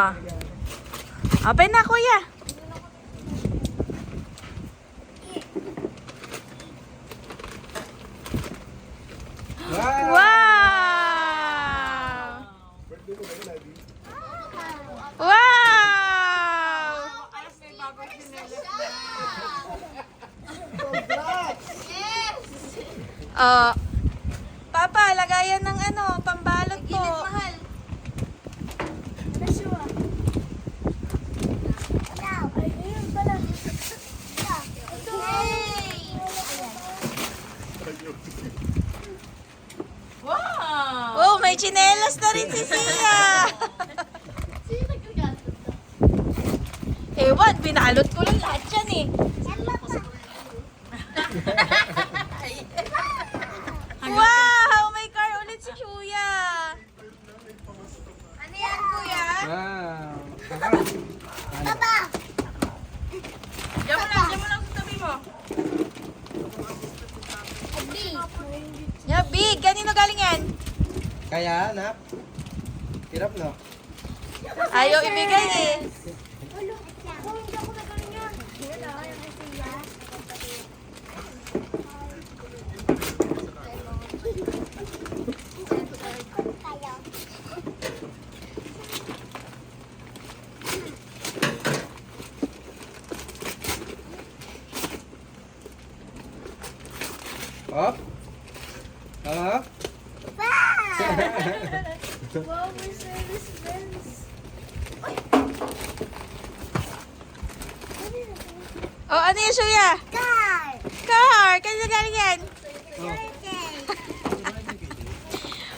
Open na, kuya. Wow! Wow! Wow! Oh. Papa, lagayan ng ano, pambalot po. Mahal. Wow! Oh, may tsinelas na rin si Sia. Ewan, binalot ko lang lahat yan eh. Wow! May car ulit si Kuya. Ano yan, Kuya? Wow! Diyan mo lang sa tabi mo. Yeah, big. Kanino galing yan? Kaya, anak? Hirap, no? Ayaw ibigay eh. Up? Up? Wow, Mercedes-Benz. Oh, ano yung suya? Car. Car. Kanino galing yan?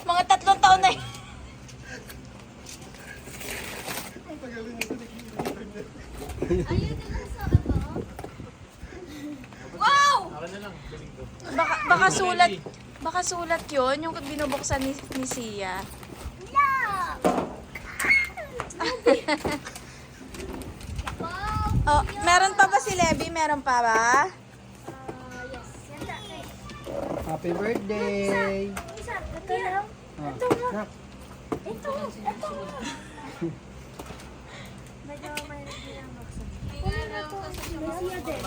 Mga 3 taon na yun. Wow! Baka sulat yun, yung binubuksan ni Sia. Oh, meron pa ba si Levi? Meron pa ba? Yes. Happy birthday! Ito lang. Ito, anak. Ito. Medyo may bilang buksan. May siya din.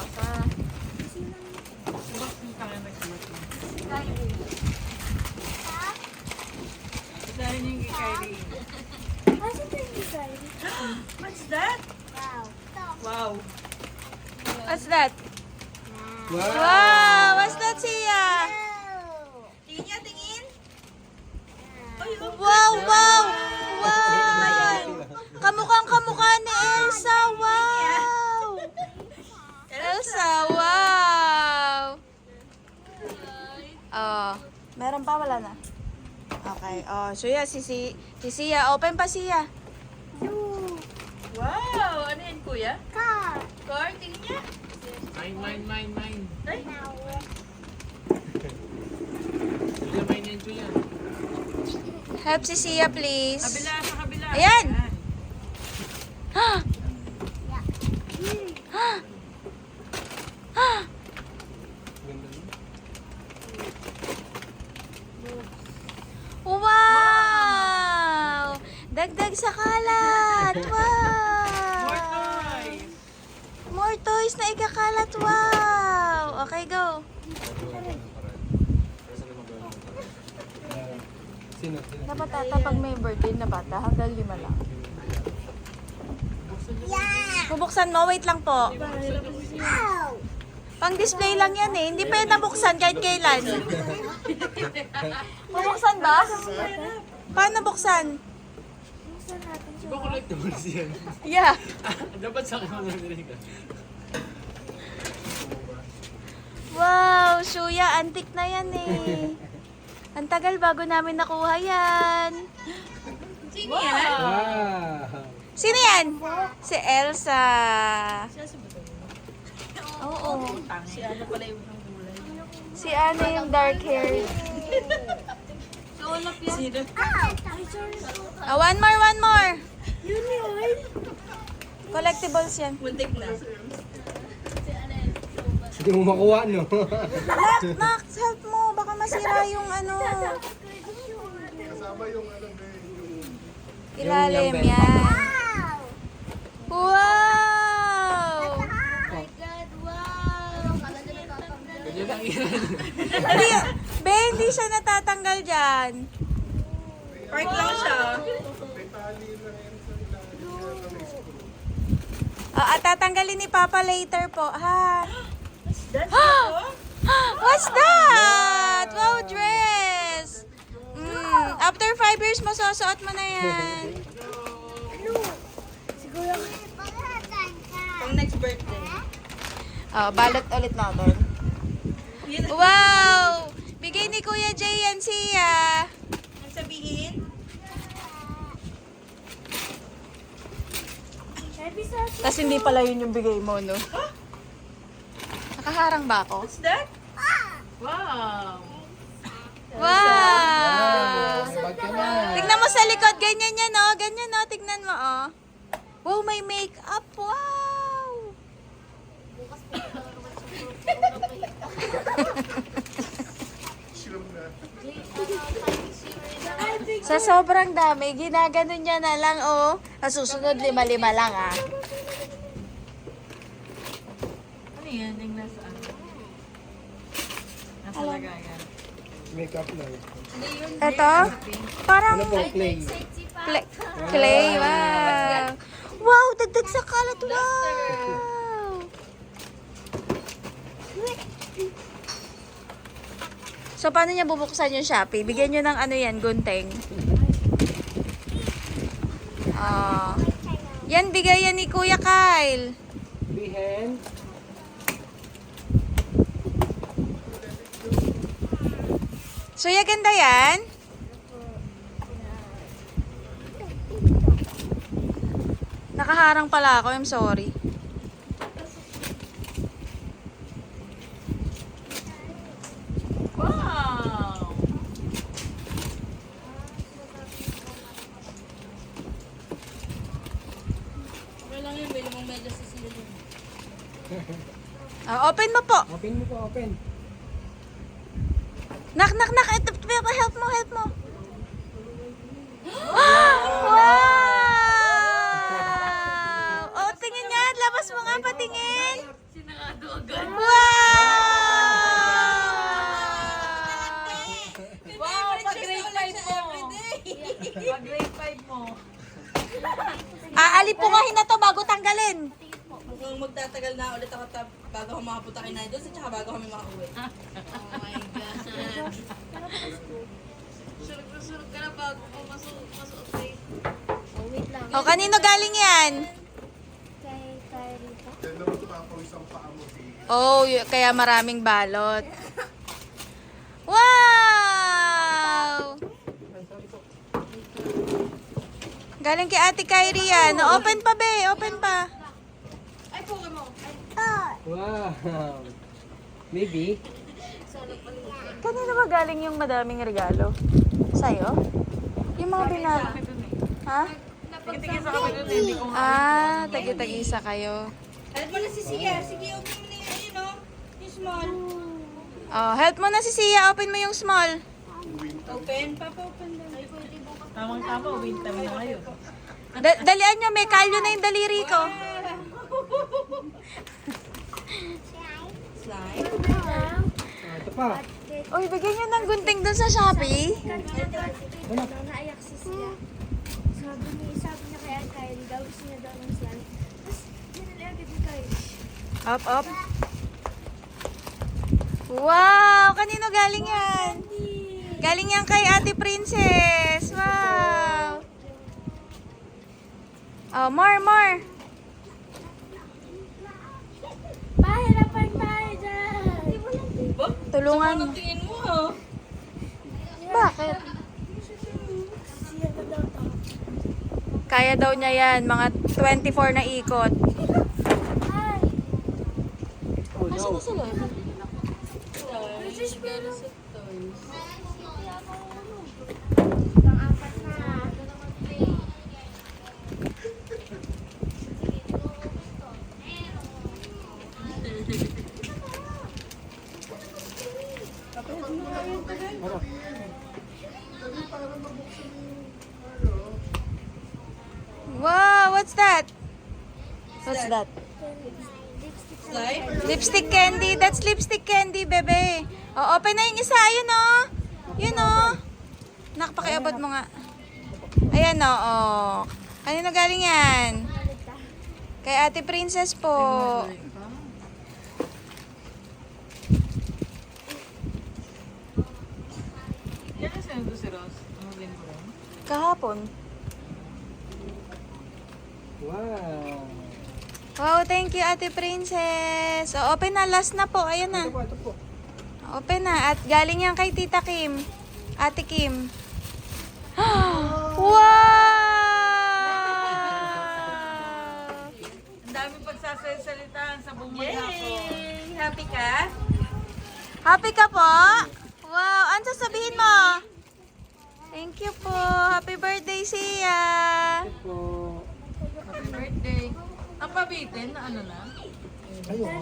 Asan tayo ni Kylie? What's that? Wow. Wow. What's that? Wow! Wow! What's that, Sia? Tingin niya, tingin. Wow, wow! Wow! Kamukhang-kamukha ni Elsa. Wow! Elsa, wow! Oh, meron pa, wala na. Okay. Oh, so yeah, si Sia. Open pa, Sia. Wow! Ano yan, kuya? Car. Car, tingin niya. Mine. Ay, Mine yan, kuya. help si Sia, please. Sa kabila. Ayan! Wow! Dagdag sa kalat! Wow! More toys na ikakalat! Wow! Okay, go! Sino? Dapat ata pag may birthday na bata, hanggang 5 lang. Bubuksan mo? Wait lang po. Pang display lang yan eh. Hindi pwede nabuksan kahit kailan. Bubuksan ba? Paano buksan? Di ba collectibles yan? Yeah. Dapat sa akin mo narinig ka. Wow, Suya, antik na yan eh. Ang tagal bago namin nakuha yan. Sino yan? Wow! Sino yan? Si Elsa. Oo. Si ano pala yung kulay? Si Ana yung dark hair. Sino? One more. Yun yun. Collectibles yan. Muntik na. Hindi mo makuha, no? Max, help mo. Baka masira yung ano. Kasama yung ano, Ilalim Yung yan. Wow. yan? Park lang siya. At tatanggalin ni Papa later po, ha? That's What's that? Wow, dress! After 5 years, masusuot mo na yan. Siguro. pang next birthday. Balot ulit natin. Wow! Bigay ni Kuya Jay yan siya. Ang sabihin? Tapos hindi pala yun yung bigay mo, no? Nakaharang ba ako? What's that? Wow! Wow! Bag ka na. Tignan mo sa likod. Ganyan yan, oh. Ganyan, oh. Tignan mo, oh. Wow, may makeup. Wow! Sa sobrang dami, ginaganon niya na lang, oh. Sa susunod, 5-5 lang, ah. Ano yan? Yung nasa ano? Nasa lagayan. Makeup lang. Ito? Parang Ano po, clay? clay. Wow! Wow, dagdag sa kalat. Wow! So, paano niya bubuksan yung Shopee? Bigyan niyo ng ano yan, gunting. Yan, bigay yan ni Kuya Kyle. Behind. So, ganda yan? Nakaharang pala ako. I'm sorry. Wow! Okay lang yun. Bili mong medyo sa silin. Open mo po. Open mo po, open. Knock. Ito, help mo. Wow! Oh, tingin nga. Labas mo nga, patingin. Sinakado agad. Wow! Wow! Pag grade 5 mo. Pag grade 5 mo. Aalipungahin na to bago tanggalin. Mukhang magtatagal na ulit ako bago ako makapunta kay Nigel at saka bago kami makauwi. Oh my God. Surog ka na bago ko masuot eh. Oh, wait lang. O, kanino galing yan? Kay Rita. Oh, kaya maraming balot. Wow! Galing kay Ate Kyrie yan. Open pa, be. Open pa. Ay, Pokemon. Wow. Maybe. Kanino ba galing yung madaming regalo? Sa'yo? Yung mga binalo. Ha? Tingin sa kami doon, hindi ko Tagi-tagisa kayo. Alam mo na si Sia. Sige, open mo na yun, ayun o. Yung small. Oh, help mo na si Sia. Open mo yung small. Open? Papa, open daw. Tamang-tama, winter na ngayon. Dalian nyo, may kalyo na yung daliri ko. Slime. Ito pa. Uy, bigyan nyo ng gunting dun sa Shopee. Naiyak si Sia. Sabi niya kay Aunt Kylie, daw gusto niya daw ng slime. Tapos, dinala agad ni Kylie. Up. Wow! Kanino galing yan? Galing yan kay Ate Princess. Wow! Oh, more. Mahirapan tayo dyan. Tulungan mo. Tingin mo ha. Bakit? Sia na daw to. Kaya daw niya yan. Mga 24 na ikot. Ay! Oh no. Pang-apat na. Ano? Wow! What's that? What's that? Slime? Lipstick candy. That's lipstick candy, bebe. Oh, open na yung isa. Ayun, oh. Yun, oh. Nak, pakiabot mo nga. Ayan, oo. Kanino galing yan? Kay Ate Princess po. Kailan sa'yo si Ross? Ang linggo rin? Kahapon. Wow. Wow, thank you, Ate Princess. O, open na. Last na po. Ayan na. Ito po. Open na. At galing yan kay Tita Kim. Ate Kim. Wow! Ang daming pagsasalitaan sa buong maghapon. Happy ka? Happy ka po? Wow! Ano sasabihin mo? Thank you po. Happy birthday, Sia. Ito po. Happy birthday. Ang pabitin na ano na? Ayun.